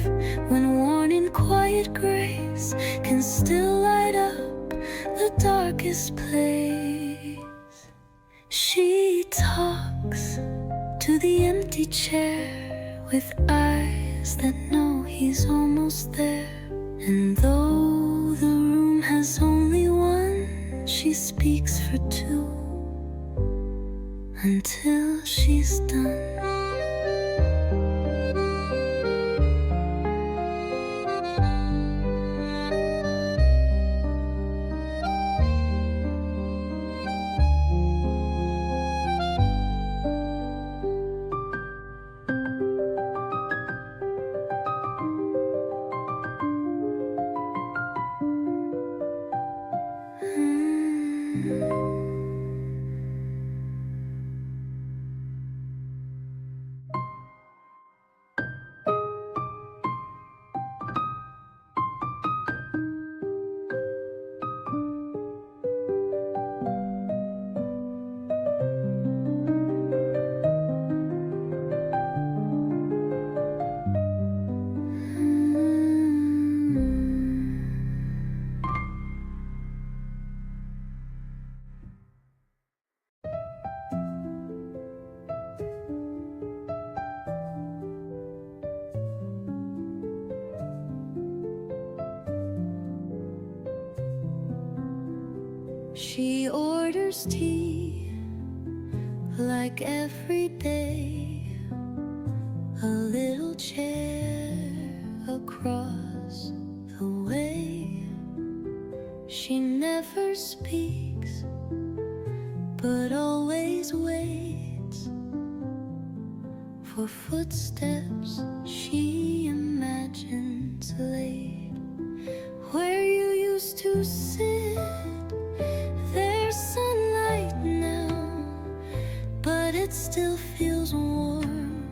[SPEAKER 1] when worn in quiet grace, can still light up the darkest place. She talks to the empty chair with eyes that know he's almost there. And though the room has only one, she speaks for two until she's done. She orders tea like every day, a little chair across the way. She never speaks, but always waits for footsteps she imagines late. Where you used to sit, there's sunlight now, but it still feels warm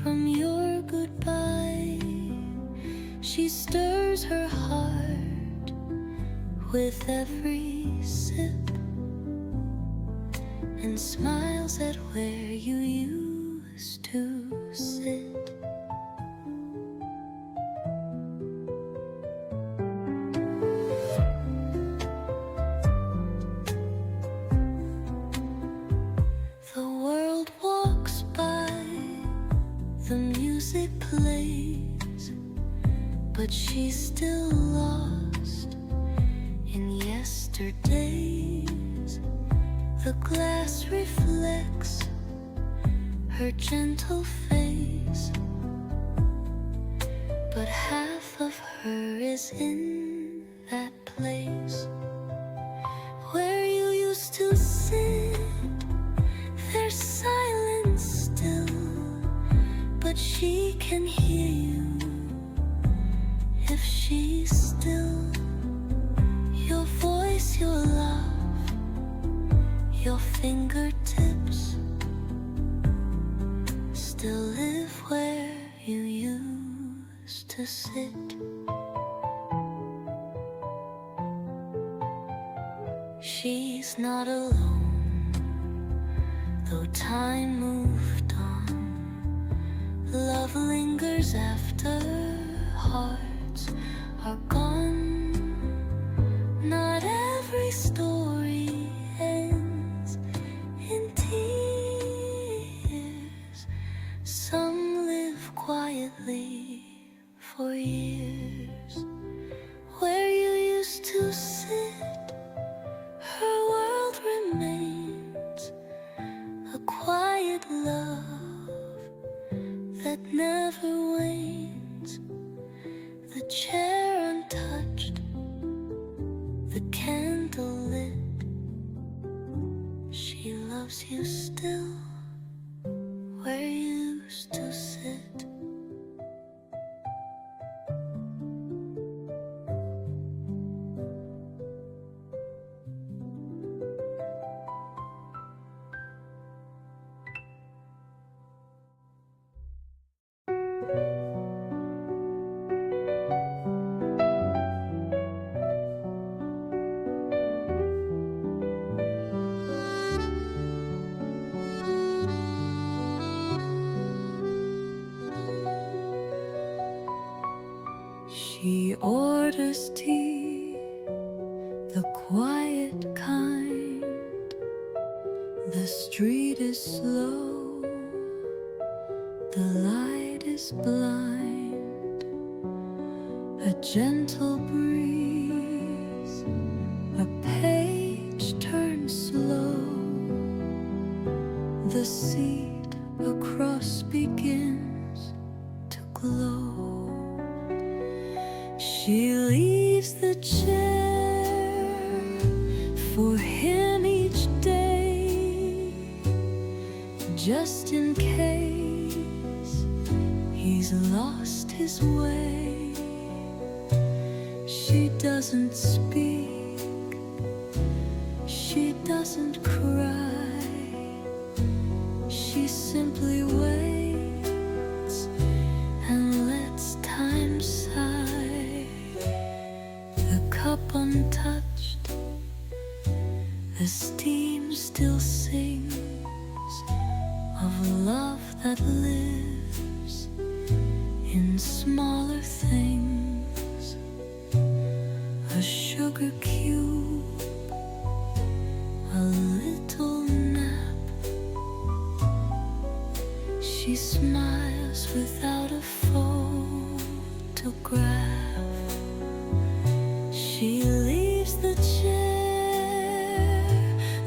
[SPEAKER 1] from your goodbye. She stirs her heart with every sip and smiles at where you used to sit. The world walks by, the music plays, but she's still lost in yesterdays. The glass reflects her gentle face, but half of her is in that place. Where you used to sit, there's silence still, but she can hear you if she's still. Your voice, your love, your fingertips still live where you used to sit. She's not alone, though time moved on. Love lingers after hearts are gone. Not every story ends in tears. Some live quietly for years. Where you used to sit, her world remains a quiet love that never wanes. The chair untouched, the candle lit. She loves you still where you used to sit. She orders tea, the quiet kind. The street is slow, the light is blind. A gentle breeze, a page turns slow. The seat across begins to glow. She leaves the chair for him each day, just in case he's lost his way. She doesn't speak, she doesn't cry, she simply waits and lets time sigh. The cup untouched, the steam still sings of love that lives in smaller things. A sugar cube, a little nap. She smiles without a photograph. She leaves the chair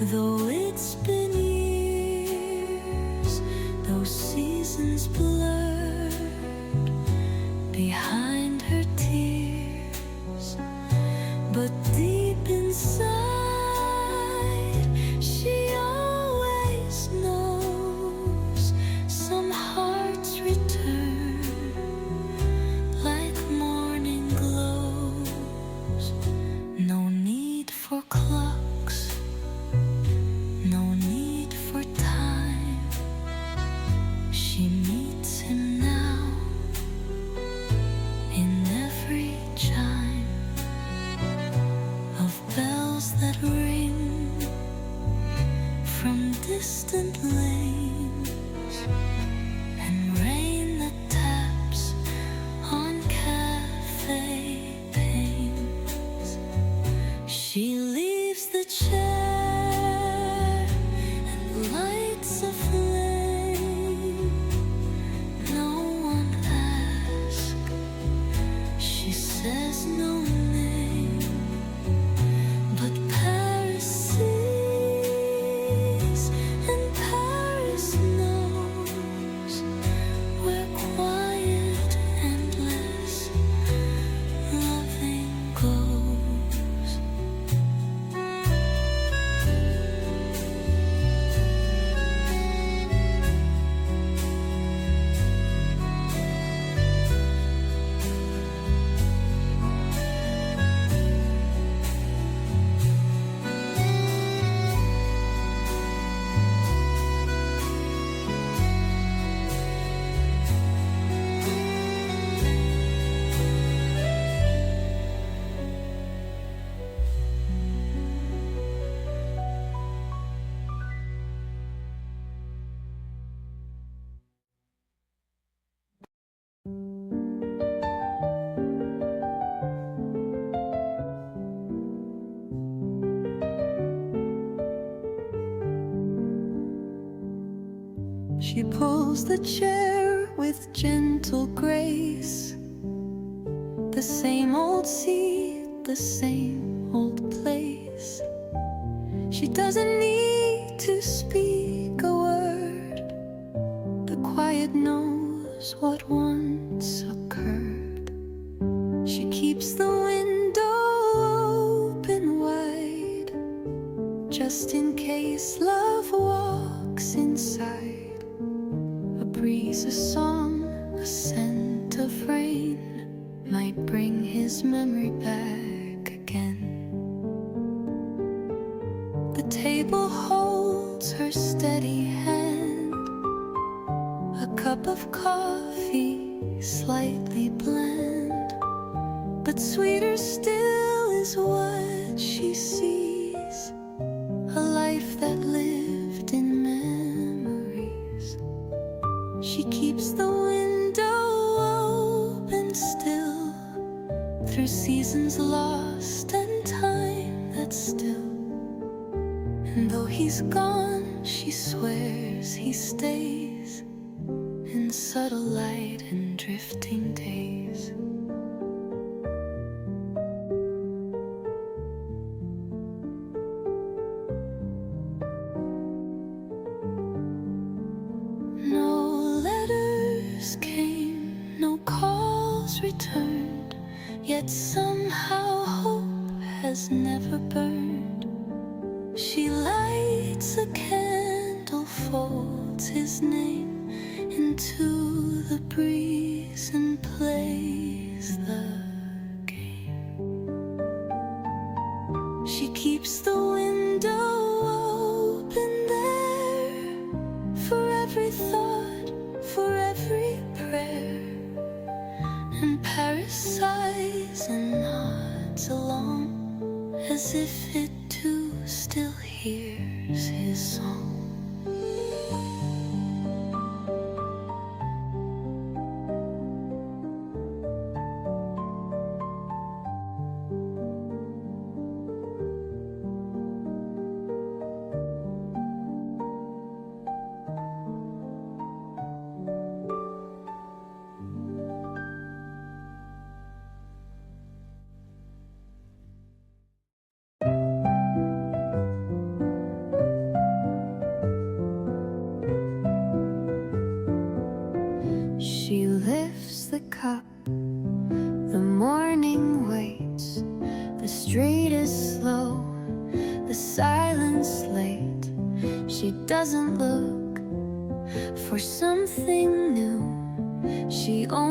[SPEAKER 1] Though it's been years, those seasons blurred behind her tears, but deep inside she always knows some hearts return like morning glows. No need for clocks, no need for time. She meets him now in every chime of bells that ring from distant lanes and rain that taps on cafe panes. She leaves the chair and lights a flame. No one asks, she says no name, but Paris sees and Paris knows where quiet, endless loving goes. She pulls the chair with gentle grace. The same old seat, the same old place. She doesn't need to speak a word. The quiet knows what once occurred. She keeps the window open wide, just in case love walks inside. A breeze, a song, a scent of rain might bring his memory back again. The table holds her steady hand, a cup of coffee slightly bland, but sweeter still is what she sees, a life that lived in memories. She keeps the window open still, through seasons lost and time that's still. And though he's gone, she swears he stays in subtle light and drifting days. No letters came, no calls returned, yet somehow hope has never burned. She lights a candle, folds his name into the breeze and plays the game. She keeps the window open there, for every thought, for every prayer. And Paris sighs and nods along, as if it too still hears his song. The morning waits, the street is slow, the silence late. She doesn't look for something new. She only